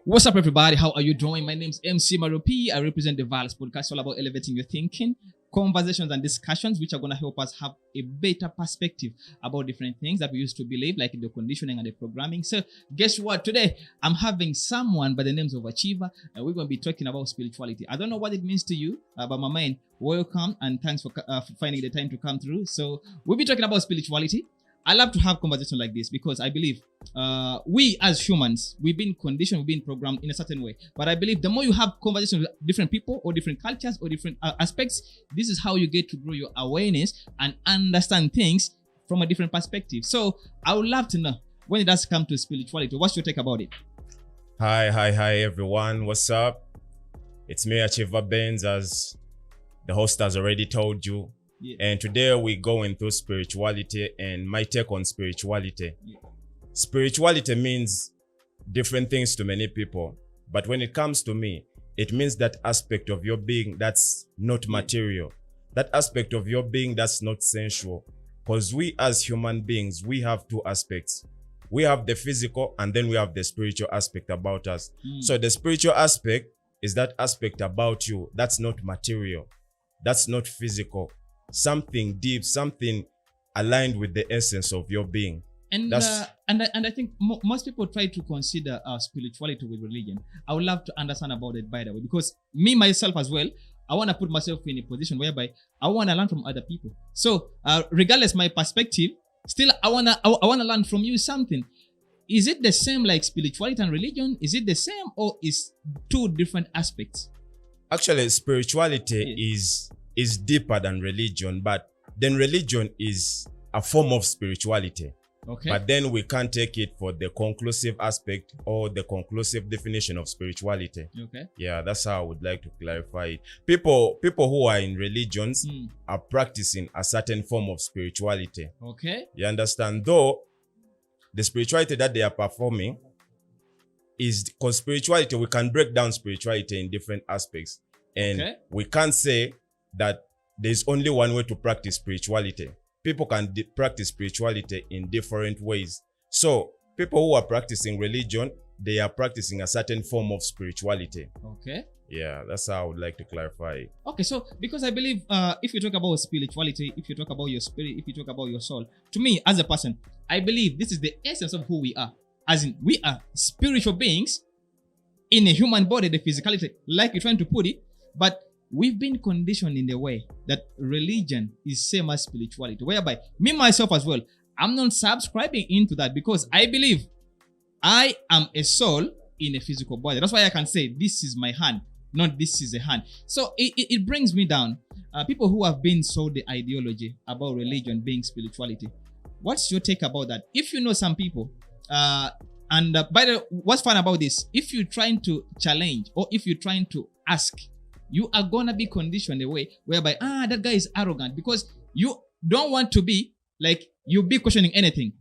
What's up, everybody? How are you doing? My name is MC Mario P. I represent the Vals podcast, all about elevating your thinking, conversations, and discussions, which are going to help us have a better perspective about different things that we used to believe, like in the conditioning and the programming. So, guess what? Today, I'm having someone by the names of Achiever, and we're going to be talking about spirituality. I don't know what it means to you, but my man, welcome, and thanks for finding the time to come through. So, we'll be talking about spirituality. I love to have conversations like this because I believe we as humans, we've been conditioned, we've been programmed in a certain way. But I believe the more you have conversations with different people or different cultures or different aspects, this is how you get to grow your awareness and understand things from a different perspective. So I would love to know, when it does come to spirituality, what's your take about it? Hi everyone. What's up? It's me, Achiever Benz, as the host has already told you. Yeah. And today we're going through spirituality and my take on spirituality. Yeah. Spirituality means different things to many people. But when it comes to me, it means that aspect of your being that's not material. That aspect of your being that's not sensual. Because we as human beings, we have two aspects. We have the physical and then we have the spiritual aspect about us. So the spiritual aspect is that aspect about you that's not material. That's not physical. Something deep, something aligned with the essence of your being. And I think most people try to consider spirituality with religion. I would love to understand about it, by the way, because me myself as well, I want to put myself in a position whereby I want to learn from other people. So regardless my perspective, still I wanna learn from you something. Is it the same like spirituality and religion? Is it the same or is two different aspects? Actually, spirituality is deeper than religion, but then religion is a form of spirituality. Okay. But then we can't take it for the conclusive aspect or the conclusive definition of spirituality. Okay. Yeah, that's how I would like to clarify it. People who are in religions are practicing a certain form of spirituality. Okay. You understand? Though the spirituality that they are performing is, because spirituality, we can break down spirituality in different aspects. And we can't say that there's only one way to practice spirituality. People can practice spirituality in different ways. So people who are practicing religion, they are practicing a certain form of spirituality. Okay. Yeah, that's how I would like to clarify it. Okay, so because I believe if you talk about spirituality, if you talk about your spirit, if you talk about your soul, to me as a person, I believe this is the essence of who we are. As in, we are spiritual beings in a human body, the physicality, like you're trying to put it, but we've been conditioned in the way that religion is same as spirituality, whereby me myself as well, I'm not subscribing into that because I believe I am a soul in a physical body. That's why I can say this is my hand, not this is a hand. So it brings me down. People who have been sold the ideology about religion being spirituality, what's your take about that? If you know some people, by the way, what's fun about this, if you're trying to challenge or if you're trying to ask, you are gonna be conditioned a way whereby that guy is arrogant because you don't want to be like you be questioning anything.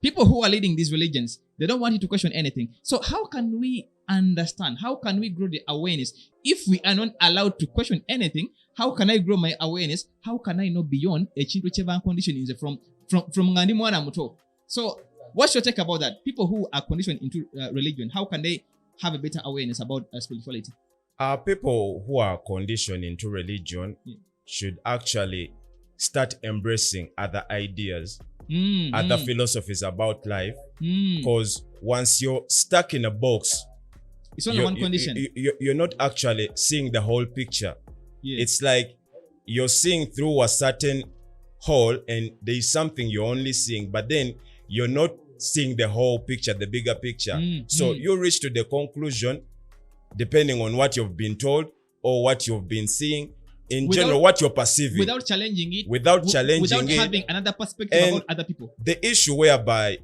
People who are leading these religions, they don't want you to question anything. So how can we understand? How can we grow the awareness? If we are not allowed to question anything, how can I grow my awareness? How can I know beyond a chintu cheva conditioning from ngandi mwana muto? So what's your take about that? People who are conditioned into religion, how can they have a better awareness about spirituality? People who are conditioned into religion should actually start embracing other ideas, other philosophies about life. Because once you're stuck in a box, it's only one condition. You're not actually seeing the whole picture. It's like you're seeing through a certain hole and there's something you're only seeing, but then you're not seeing the whole picture, the bigger picture. So you reach to the conclusion depending on what you've been told or what you've been seeing, in general, what you're perceiving. Without challenging it. Without having another perspective about other people. The issue whereby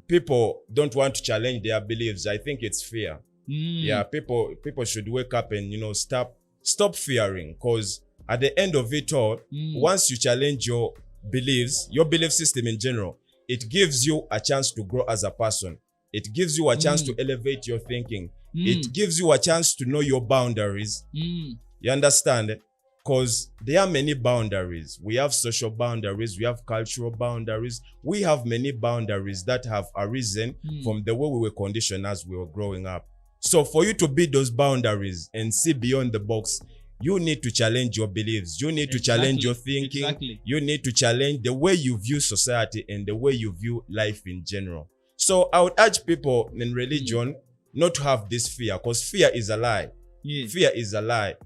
people don't want to challenge their beliefs, I think it's fear. Yeah, people should wake up and, stop fearing, because at the end of it all, once you challenge your beliefs, your belief system in general, it gives you a chance to grow as a person. It gives you a chance to elevate your thinking. It gives you a chance to know your boundaries. You understand? Because there are many boundaries. We have social boundaries. We have cultural boundaries. We have many boundaries that have arisen from the way we were conditioned as we were growing up. So for you to beat those boundaries and see beyond the box, you need to challenge your beliefs. You need to challenge your thinking. Exactly. You need to challenge the way you view society and the way you view life in general. So I would urge people in religion not to have this fear, because fear is a lie. Yeah. Fear is a lie.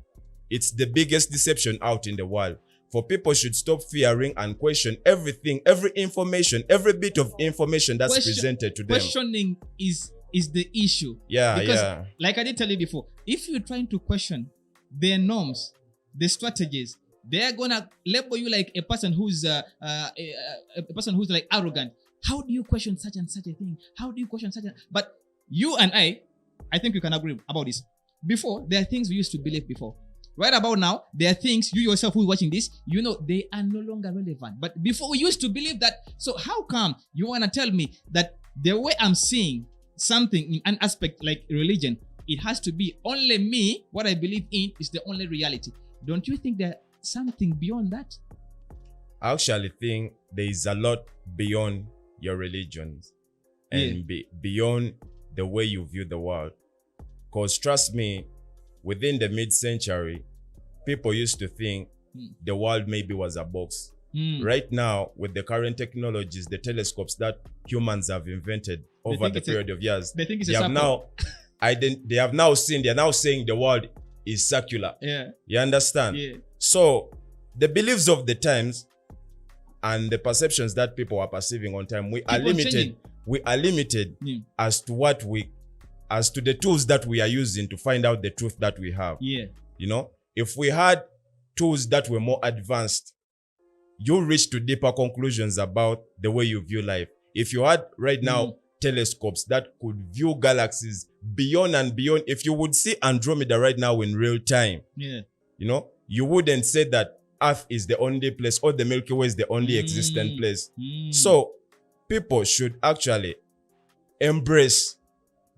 It's the biggest deception out in the world. For people should stop fearing and question everything, every information, every bit of information that's presented to them. Questioning is the issue. Yeah, because, like I did tell you before, if you're trying to question their norms, the strategies, they're gonna label you like a person who's a person who's like arrogant. How do you question such and such a thing? How do you question such a? But you and I think we can agree about this. Before, there are things we used to believe before. Right about now, there are things you yourself who's watching this, you know, they are no longer relevant. But before, we used to believe that. So how come you want to tell me that the way I'm seeing something in an aspect like religion, it has to be only me, what I believe in is the only reality? Don't you think there's something beyond that? I actually think there is a lot beyond your religions and beyond the way you view the world. Because trust me, within the mid-century, people used to think the world maybe was a box. Right now, with the current technologies, the telescopes that humans have invented over the period of years, they think it's they have now they're now saying the world is circular. Yeah. You understand? Yeah. So the beliefs of the times and the perceptions that people are perceiving on time, we are limited as to the tools that we are using to find out the truth that we have. Yeah. You know, if we had tools that were more advanced, you reach to deeper conclusions about the way you view life. If you had right now telescopes that could view galaxies beyond and beyond, if you would see Andromeda right now in real time, you know, you wouldn't say that Earth is the only place or the Milky Way is the only existent place. So people should actually embrace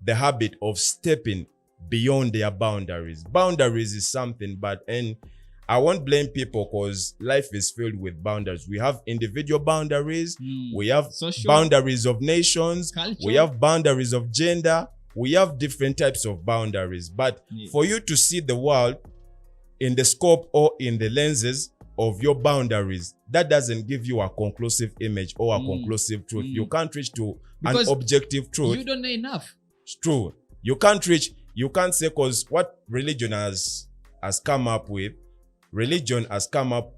the habit of stepping beyond their boundaries. Boundaries is something bad, and I won't blame people because life is filled with boundaries. We have individual boundaries, we have boundaries of nations, culture. We have boundaries of gender, we have different types of boundaries. But for you to see the world in the scope or in the lenses of your boundaries, that doesn't give you a conclusive image or a conclusive truth. You can't reach to an objective truth. You don't know enough. It's true. You can't say, because what religion has come up with, religion has come up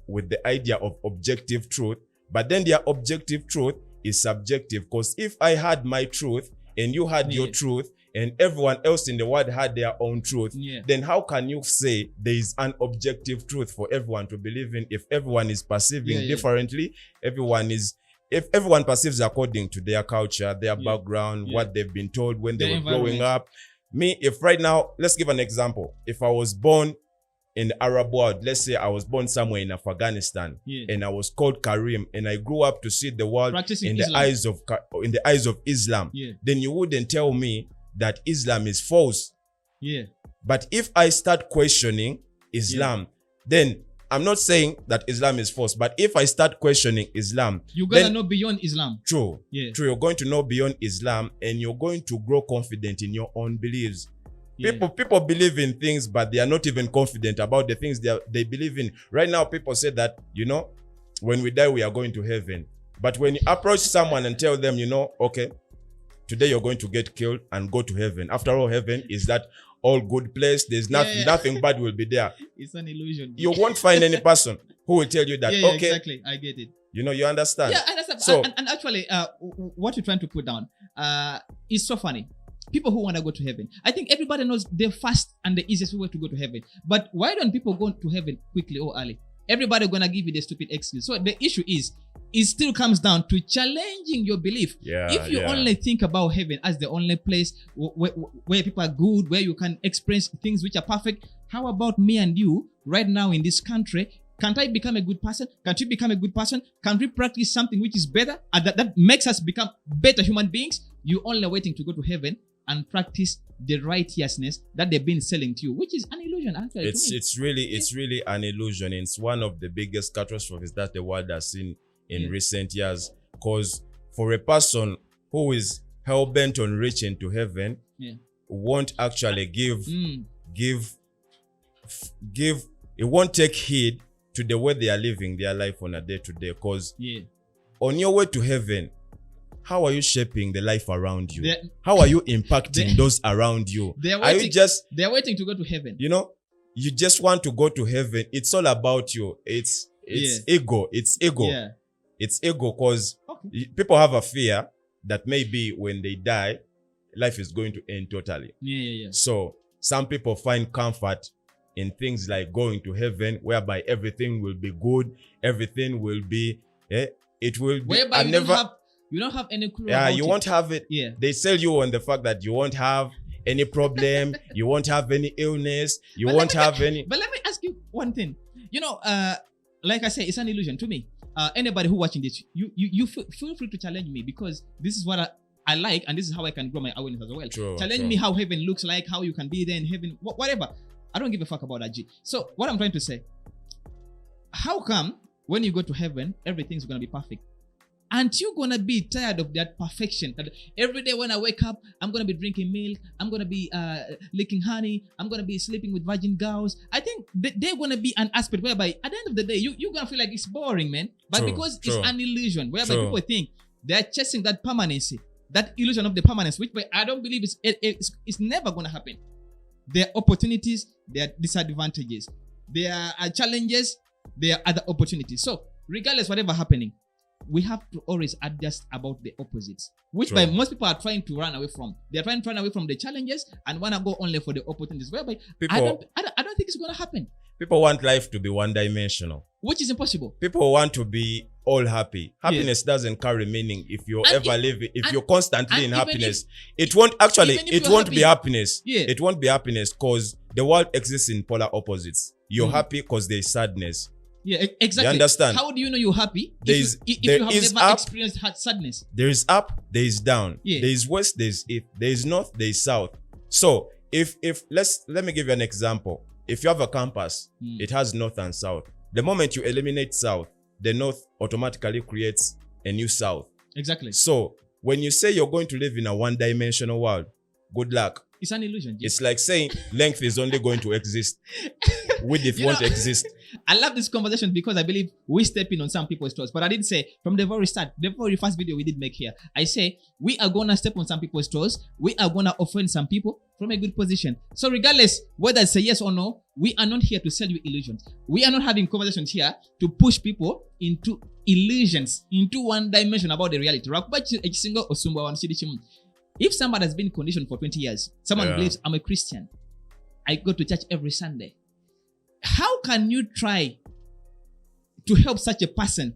with the idea of objective truth, but then their objective truth is subjective. Because if I had my truth and you had your truth and everyone else in the world had their own truth, then how can you say there is an objective truth for everyone to believe in if everyone is perceiving differently? If everyone perceives according to their culture, their background, what they've been told when they were growing up. If right now, let's give an example. If I was born in the Arab world, let's say I was born somewhere in Afghanistan, and I was called Karim, and I grew up to see the world in the eyes of Islam, then you wouldn't tell me that Islam is false. But if I start questioning Islam, then I'm not saying that Islam is false, but if I start questioning Islam, you're gonna know beyond Islam. True. You're going to know beyond Islam, and you're going to grow confident in your own beliefs. People believe in things, but they are not even confident about the things they believe in. Right now, people say that, you know, when we die, we are going to heaven. But when you approach someone and tell them, you know, okay, today you're going to get killed and go to heaven. After all, heaven is that all good place. There's nothing bad will be there. It's an illusion. You won't find any person who will tell you that, okay. Exactly. I get it. You know, you understand? Yeah, I understand. So, and actually, what you're trying to put down is so funny. People who want to go to heaven, I think everybody knows the fast and the easiest way to go to heaven. But why don't people go to heaven quickly or early? Everybody gonna give you the stupid excuse. So the issue is, it still comes down to challenging your belief. If you only think about heaven as the only place where people are good, where you can experience things which are perfect, how about me and you right now in this country? Can't I become a good person? Can't you become a good person? Can't we practice something which is better and that makes us become better human beings? You're only waiting to go to heaven and practice the righteousness that they've been selling to you, which is an illusion. Actually, it's really an illusion. It's one of the biggest catastrophes that the world has seen in recent years. Because for a person who is hell-bent on reaching to heaven, won't actually it won't take heed to the way they are living their life on a day-to-day. Because on your way to heaven, how are you shaping the life around you? How are you impacting those around you? They're waiting to go to heaven. You know, you just want to go to heaven. It's all about you. It's ego. It's ego. Yeah. It's ego, because people have a fear that maybe when they die, life is going to end totally. Yeah. So some people find comfort in things like going to heaven, whereby everything will be good, everything will be, it will be. Whereby you don't have any clue. Yeah, you won't have it. Yeah. They sell you on the fact that you won't have any problem, you won't have any illness, you won't have any. But let me ask you one thing. You know, like I say, it's an illusion to me. Anybody who watching this, you feel free to challenge me, because this is what I like, and this is how I can grow my awareness as well. Challenge me how heaven looks like, how you can be there in heaven, whatever. I don't give a fuck about that, G. So what I'm trying to say, how come when you go to heaven, everything's gonna be perfect? Aren't you gonna be tired of that perfection? That every day when I wake up, I'm gonna be drinking milk, I'm gonna be licking honey, I'm gonna be sleeping with virgin girls. I think they're gonna be an aspect whereby at the end of the day, you're gonna feel like it's boring, man. But because it's an illusion, whereby people think they're chasing that permanency, that illusion of the permanence, which I don't believe it's never gonna happen. There are opportunities, there are disadvantages, there are challenges, there are other opportunities. So regardless whatever happening, we have to always adjust about the opposites, which by most people are trying to run away from. They're trying to run away from the challenges and want to go only for the opportunities, whereby I don't think it's going to happen. People want life to be one-dimensional, which is impossible. People want to be all happy. Happiness doesn't carry meaning if you're if you're constantly in happiness. It won't be happiness. It won't be happiness, because the world exists in polar opposites. You're happy because there's sadness. Yeah, exactly. You understand? How do you know you're happy if you have never experienced sadness? There is up, there is down. Yeah. There is west, there is east, there is north, there is south. So if let me give you an example. If you have a compass, it has north and south. The moment you eliminate south, the north automatically creates a new south. Exactly. So when you say you're going to live in a one-dimensional world, good luck. It's an illusion. It's like saying length is only going to exist. Width won't exist. I love this conversation because I believe we step in on some people's toes. But I did say from the very start, the very first video we did make here, I say we are gonna step on some people's toes. We are gonna offend some people from a good position. So regardless whether it's a yes or no, we are not here to sell you illusions. We are not having conversations here to push people into illusions, into one dimension about the reality. If somebody has been conditioned for 20 years, someone believes I'm a Christian, I go to church every Sunday. How can you try to help such a person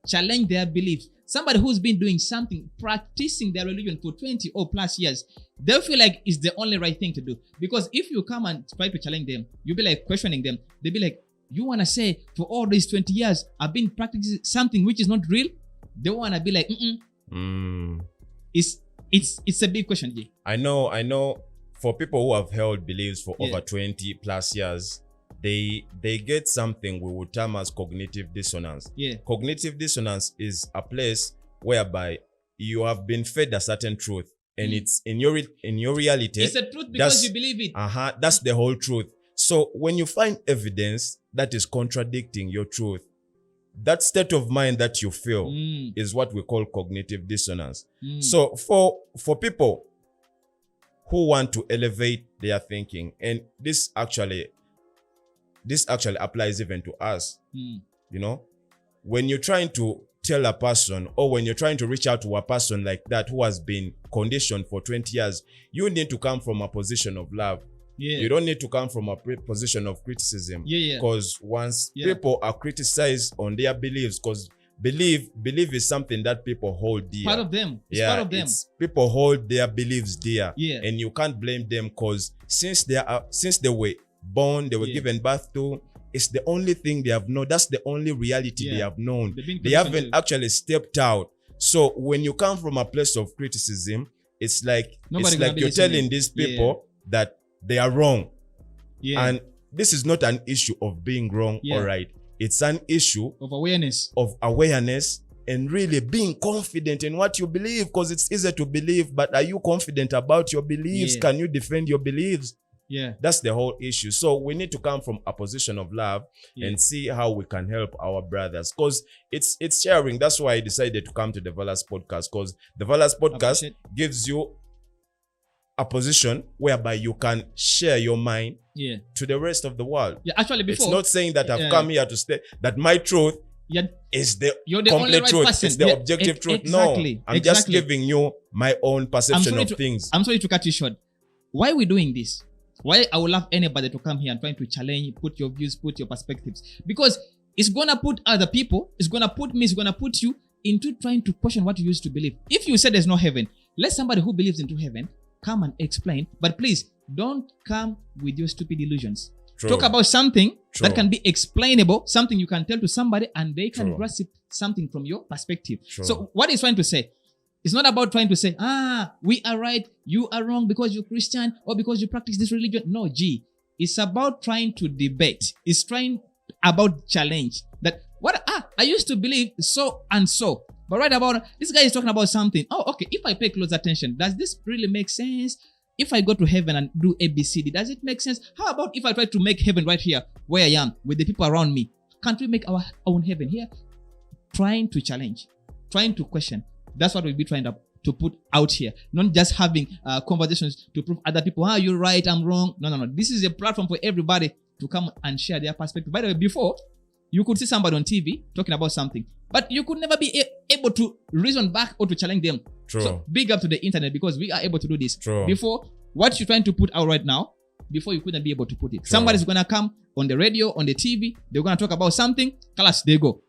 challenge their beliefs? Somebody who's been doing something, practicing their religion for 20 or plus years, they'll feel like it's the only right thing to do. Because if you come and try to challenge them, you'll be like questioning them. They'll be like, you want to say for all these 20 years, I've been practicing something which is not real? They want to be like, It's a big question, G. I know for people who have held beliefs for over 20 plus years, they get something we would term as cognitive dissonance. Cognitive dissonance is a place whereby you have been fed a certain truth, and it's in your reality. It's a truth because you believe it. That's the whole truth. So when you find evidence that is contradicting your truth, that state of mind that you feel is what we call cognitive dissonance. So for people who want to elevate their thinking, and this actually applies even to us, you know, when you're trying to tell a person, or when you're trying to reach out to a person like that who has been conditioned for 20 years, you need to come from a position of love. You don't need to come from a position of criticism. Because once people are criticized on their beliefs, because belief is something that people hold dear. Part of them. It's part of them. People hold their beliefs dear. And you can't blame them, because since they were born, they were given birth to, it's the only thing they have known. That's the only reality they have known. They haven't actually stepped out. So when you come from a place of criticism, it's like you're telling these people that they are wrong. And this is not an issue of being wrong, all right. It's an issue of awareness. and really being confident in what you believe, because it's easy to believe, but are you confident about your beliefs? Yeah. Can you defend your beliefs? Yeah. That's the whole issue. So we need to come from a position of love Yeah. and see how we can help our brothers, because it's sharing. That's why I decided to come to the Valas podcast, because the Valas podcast Appreciate. gives you a position whereby you can share your mind Yeah. to the rest of the world. Yeah. Actually, before It's not saying that I've come here to say that my truth yeah, is the you're the complete only right truth. person. It's the Yeah, objective truth. exactly. No, I'm just Exactly. giving you my own perception sorry of to- things. I'm sorry to cut you short. Why are we doing this? Why I would love anybody to come here and trying to challenge, put your views, put your perspectives, because it's gonna put other people, it's gonna put me, it's gonna put you into trying to question what you used to believe. If you say there's no heaven, let somebody who believes into heaven come and explain. But please don't come with your stupid illusions. True. Talk about something True. that can be explainable, something you can tell to somebody and they can True. grasp something from your perspective. True. So what he's trying to say, it's not about trying to say, we are right, you are wrong because you're Christian or because you practice this religion. No, it's about trying to debate. It's trying about challenge. That I used to believe so and so, but right about this guy is talking about something. Oh, okay. If I pay close attention, does this really make sense? If I go to heaven and do ABCD, does it make sense? How about if I try to make heaven right here where I am with the people around me? Can't we make our own heaven here? Trying to challenge, trying to question. That's what we'll be trying to put out here. Not just having conversations to prove other people, you're right, I'm wrong. No. This is a platform for everybody to come and share their perspective. By the way, before, you could see somebody on TV talking about something, but you could never be able to reason back or to challenge them. True. So big up to the internet because we are able to do this. True. Before, what you're trying to put out right now, before you couldn't be able to put it. True. Somebody's going to come on the radio, on the TV, they're going to talk about something, class, they go.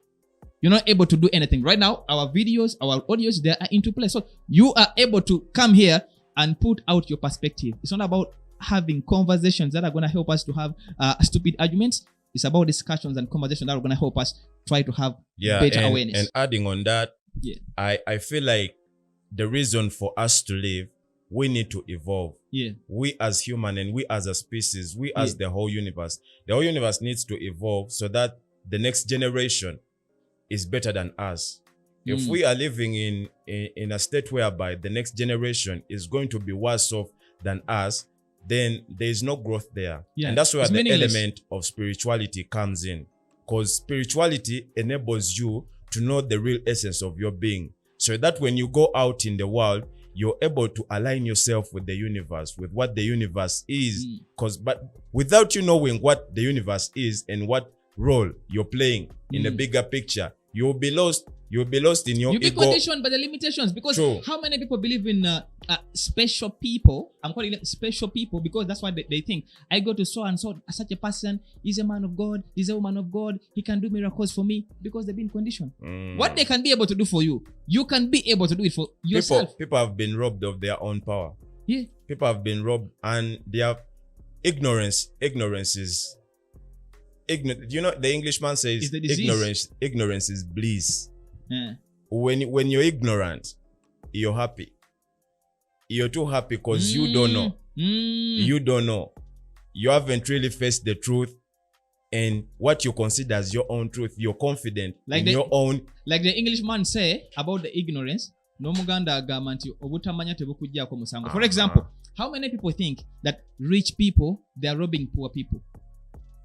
You're not able to do anything. Right now, our videos, our audios, they are into place. So you are able to come here and put out your perspective. It's not about having conversations that are going to help us to have stupid arguments. It's about discussions and conversations that are going to help us try to have better awareness. And adding on that, Yeah. I feel like the reason for us to live, we need to evolve. Yeah. We as human and we as a species, we as the whole universe needs to evolve so that the next generation is better than us. If we are living in a state whereby the next generation is going to be worse off than us, then there is no growth there. Yeah, And that's where it's the meaningless. element of spirituality comes in. Because spirituality enables you to know the real essence of your being. So that when you go out in the world, you're able to align yourself with the universe, with what the universe is. But without you knowing what the universe is and what role you're playing in the bigger picture, you'll be lost. You'll be lost in your You'll be ego. conditioned by the limitations because True. how many people believe in special people? I'm calling it special people because that's what they think. I go to so and so, such a person, he's a man of God, he's a woman of God, he can do miracles for me because they've been conditioned. What they can be able to do for you, you can be able to do it for yourself. People have been robbed of their own power. Yeah. People have been robbed, and their ignorance is ignorant. You know, the Englishman says It's the disease. ignorance is bliss. Yeah. When you're ignorant, you're happy. You're too happy because you don't know. You don't know. You haven't really faced the truth and what you consider as your own truth. You're confident Like in the- your own. Like the Englishman say about the ignorance, no muganda agamba nti obutamanya tebukujjako musango. For example, how many people think that rich people, they are robbing poor people?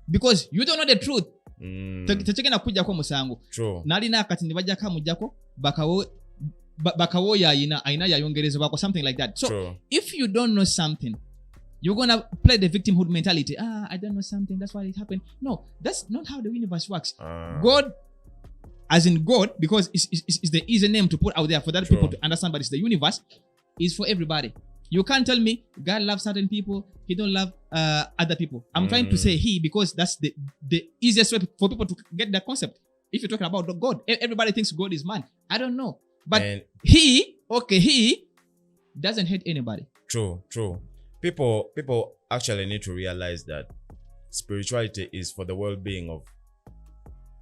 Because you don't know the truth. Tekigenda kujjako musango. True. Nalina akati ne bajjako amujjako bakawo ayina yayongerezebwako, something like that. So True. if you don't know something, you're gonna play the victimhood mentality. I don't know something, that's why it happened. No, that's not how the universe works. God, as in God, because it's the easy name to put out there for that True. people to understand, but it's the universe, is for everybody. You can't tell me God loves certain people, he don't love other people. I'm trying to say he because that's the easiest way for people to get that concept. If you're talking about God, everybody thinks God is man. I don't know. But And- he doesn't hate anybody. True. People actually need to realize that spirituality is for the well-being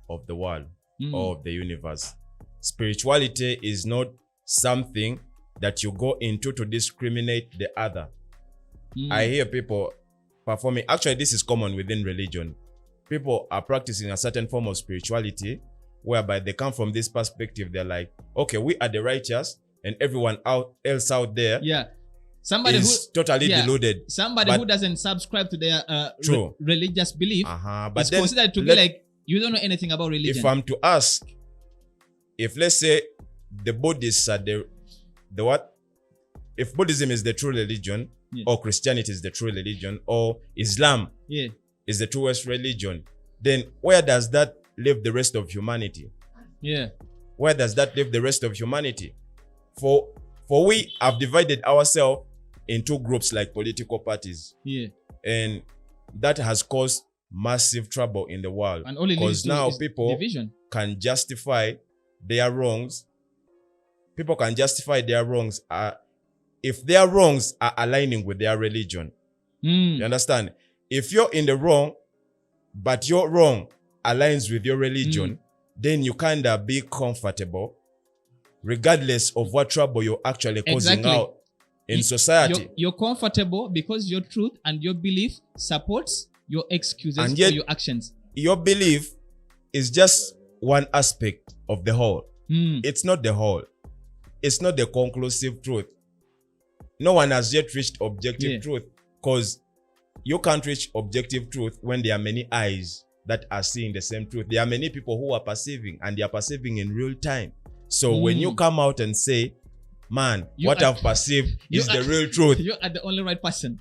of the world or of the universe. Spirituality is not something that you go into to discriminate the other. I hear people performing. Actually, this is common within religion. People are practicing a certain form of spirituality, whereby they come from this perspective. They're like, okay, we are the righteous, and everyone else out there somebody is totally deluded. Somebody who doesn't subscribe to their religious belief but is then considered to be like, you don't know anything about religion. If I'm to ask, if let's say the Buddhists are the what? If Buddhism is the true religion, or Christianity is the true religion, or Islam is the truest religion, then where does that leave the rest of humanity? Where does that leave the rest of humanity? For we have divided ourselves into groups like political parties. And that has caused massive trouble in the world. And only because now people can justify their wrongs. People can justify their wrongs if their wrongs are aligning with their religion. You understand? If you're in the wrong, but your wrong aligns with your religion, then you kind of be comfortable regardless of what trouble you're actually causing out in society. You're comfortable because your truth and your belief supports your excuses and for your actions. Your belief is just one aspect of the whole. It's not the whole. It's not the conclusive truth. No one has yet reached objective truth, because you can't reach objective truth when there are many eyes that are seeing the same truth. There are many people who are perceiving, and they are perceiving in real time. So when you come out and say, man, what I've perceived is the real truth, you are the only right person.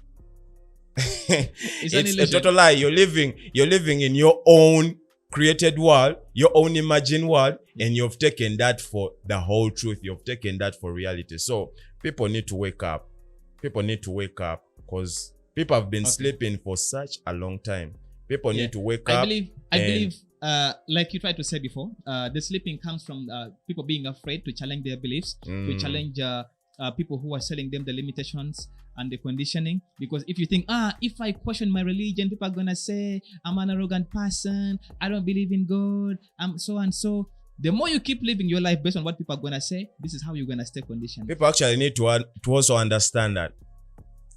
It's a total lie. You're living in your own created world, your own imagined world, and you've taken that for the whole truth. You've taken that for reality. So people need to wake up. People need to wake up, because people have been sleeping for such a long time. People need to wake up. I believe, like you tried to say before, the sleeping comes from people being afraid to challenge their beliefs, to challenge people who are selling them the limitations and the conditioning. Because if you think, if I question my religion, people are gonna say I'm an arrogant person, I don't believe in God, I'm so and so. The more you keep living your life based on what people are gonna say, this is how you're gonna stay conditioned. People actually need to also understand that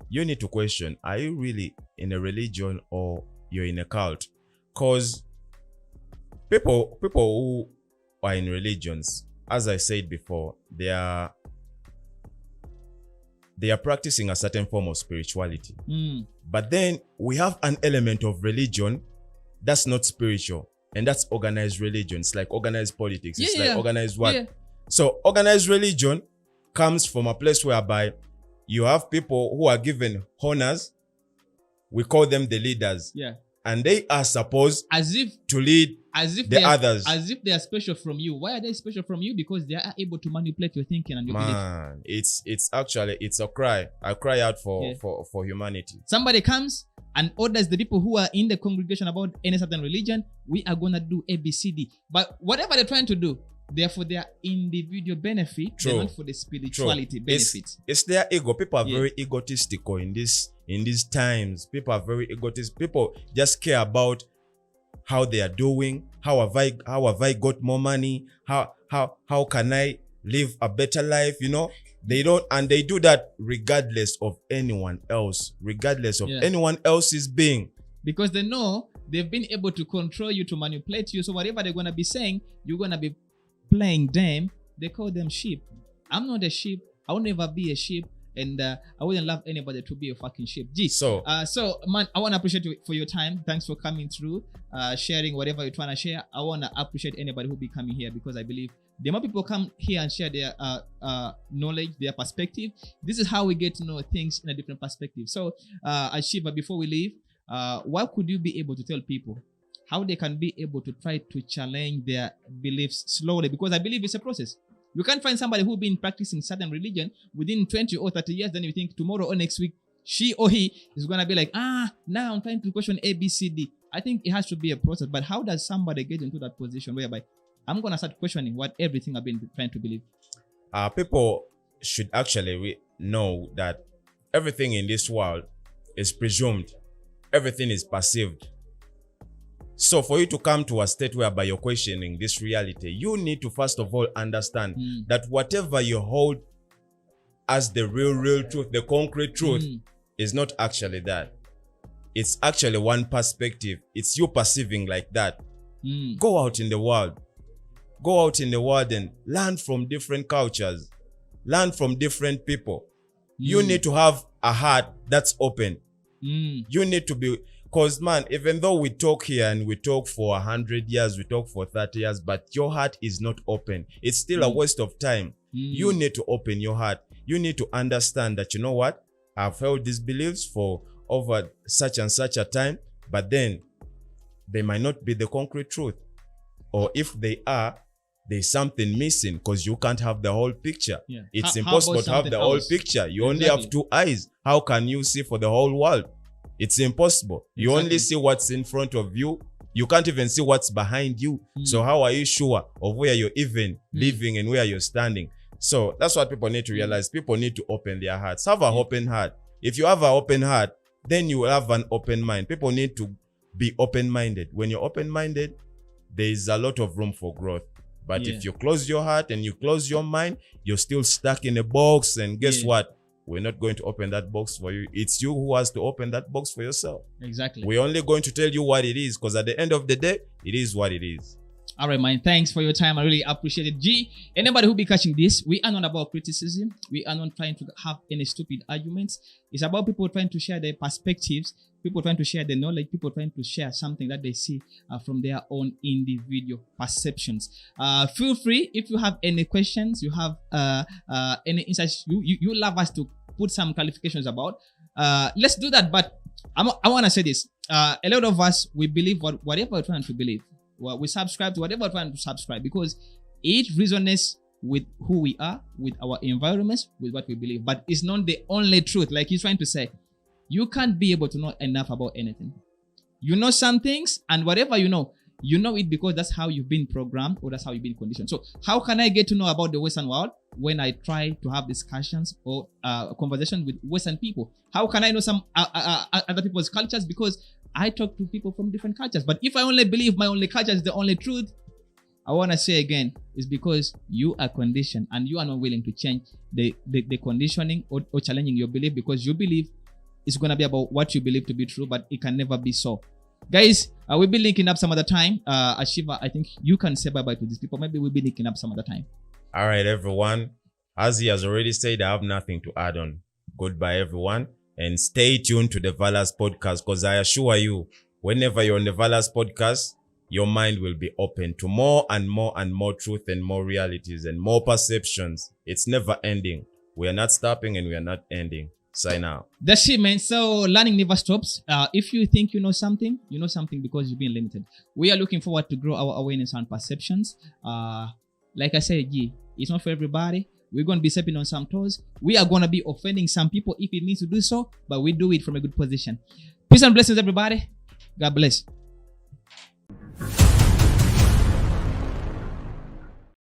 you need to question: are you really in a religion or you're in a cult? Because people who are in religions, as I said before, they are practicing a certain form of spirituality. But then we have an element of religion that's not spiritual, and that's organized religion. It's like organized politics. It's like organized what? So organized religion comes from a place whereby you have people who are given honors. We call them the leaders. And they are supposed to lead the others. As if they are special from you. Why are they special from you? Because they are able to manipulate your thinking and your belief. It's actually a cry out for humanity. Somebody comes and orders the people who are in the congregation about any certain religion, we are gonna do ABCD. But whatever they're trying to do, they're for their individual benefit, they're not for the spirituality benefits. It's their ego. People are very egotistical in these times. People are very egotistic. People just care about how they are doing. How have I got more money? How can I live a better life? You know, they do that regardless of anyone else, regardless of anyone else's being. Because they know they've been able to control you, to manipulate you. So whatever they're gonna be saying, you're gonna be playing them. They call them sheep. I'm not a sheep. I will never be a sheep. And I wouldn't love anybody to be a fucking sheep. So man, I want to appreciate you for your time. Thanks for coming through, sharing whatever you're trying to share. I want to appreciate anybody who be coming here, because I believe the more people come here and share their knowledge, their perspective, this is how we get to know things in a different perspective. So Ashiva, before we leave, what could you be able to tell people how they can be able to try to challenge their beliefs slowly? Because I believe it's a process. You can't find somebody who's been practicing certain religion within 20 or 30 years, then you think tomorrow or next week, she or he is going to be like, now I'm trying to question A, B, C, D. I think it has to be a process. But how does somebody get into that position whereby I'm going to start questioning what everything I've been trying to believe? People should actually know that everything in this world is presumed. Everything is perceived. So for you to come to a state whereby you're questioning this reality, you need to first of all understand that whatever you hold as the real truth, the concrete truth, is not actually that. It's actually one perspective. It's you perceiving like that. Go out in the world. Go out in the world and learn from different cultures. Learn from different people. You need to have a heart that's open. You need to be, because man, even though we talk here and we talk for 100 years, we talk for 30 years, but your heart is not open. It's still a waste of time. You need to open your heart. You need to understand that, you know what? I've held these beliefs for over such and such a time, but then they might not be the concrete truth. Or if they are, there's something missing, because you can't have the whole picture. It's impossible to have the whole picture. You only have 2 eyes. How can you see for the whole world? It's impossible. You only see what's in front of you. You can't even see what's behind you. So how are you sure of where you're even living and where you're standing? So that's what people need to realize. People need to open their hearts. Have an open heart. If you have an open heart, then you will have an open mind. People need to be open-minded. When you're open-minded, there is a lot of room for growth. But if you close your heart and you close your mind, you're still stuck in a box. And guess what? We're not going to open that box for you. It's you who has to open that box for yourself. Exactly. We're only going to tell you what it is, because at the end of the day, it is what it is. All right, man. Thanks for your time. I really appreciate it. G, anybody who be catching this, we are not about criticism. We are not trying to have any stupid arguments. It's about people trying to share their perspectives, people trying to share their knowledge, people trying to share something that they see from their own individual perceptions. Feel free, if you have any questions, you have any insights you love us to put some clarifications about, let's do that. But I want to say this. A lot of us, we believe whatever we're trying to believe. Well, we subscribe to whatever we're trying to subscribe, because it resonates with who we are, with our environments, with what we believe. But it's not the only truth. Like he's trying to say, you can't be able to know enough about anything. You know some things, and whatever you know it because that's how you've been programmed, or that's how you've been conditioned. So how can I get to know about the Western world when I try to have discussions or conversations with Western people? How can I know some other people's cultures? Because I talk to people from different cultures. But if I only believe my only culture is the only truth, I want to say again, it's because you are conditioned and you are not willing to change the conditioning or challenging your belief, because you believe it's going to be about what you believe to be true, but it can never be so. Guys, we'll be linking up some other time. Ashiva, I think you can say bye-bye to these people. Maybe we'll be linking up some other time. All right, everyone. As he has already said, I have nothing to add on. Goodbye, everyone. And stay tuned to the Valas podcast, because I assure you, whenever you're on the Valas podcast, your mind will be open to more and more and more truth and more realities and more perceptions. It's never ending. We are not stopping and we are not ending. Sign out. That's it, man. So learning never stops. If you think you know something because you've been limited. We are looking forward to grow our awareness and perceptions. Like I said, it's not for everybody. We're going to be stepping on some toes. We are going to be offending some people if it means to do so, but we do it from a good position. Peace and blessings, everybody. God bless.